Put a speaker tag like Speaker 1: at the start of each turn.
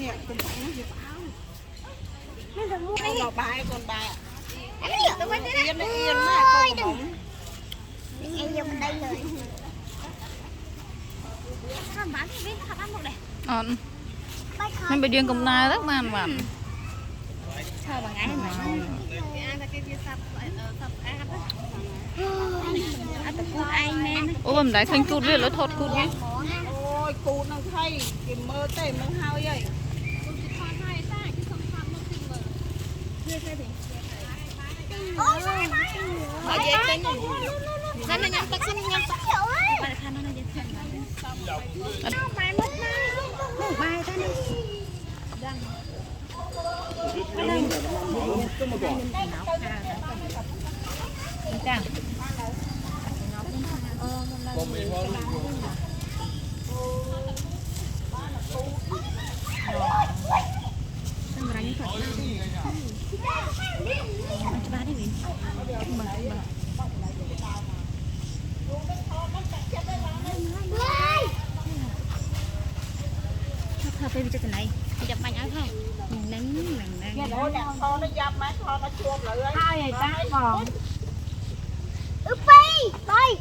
Speaker 1: nè con nó bài con bài yên mà con
Speaker 2: em dùng đây rồi
Speaker 3: nên bây giờ cùng nay rất man mà
Speaker 2: sao bằng ai mà
Speaker 3: ủa mình đại thanh cút đi lỡ thọt cút đi
Speaker 1: ôi cút nó thay cái mơ tê mơ hao vậy
Speaker 2: hỏi về tên nó nhắm tắt xin nhắm tắt bài khăn nó về tên bài một bài ta thôi bây giờ này chụp bánh áo thôi mình nắng
Speaker 1: nghe nói nè kho nó dăm má kho nó chuông lại
Speaker 2: ai vậy ta bò ướp đi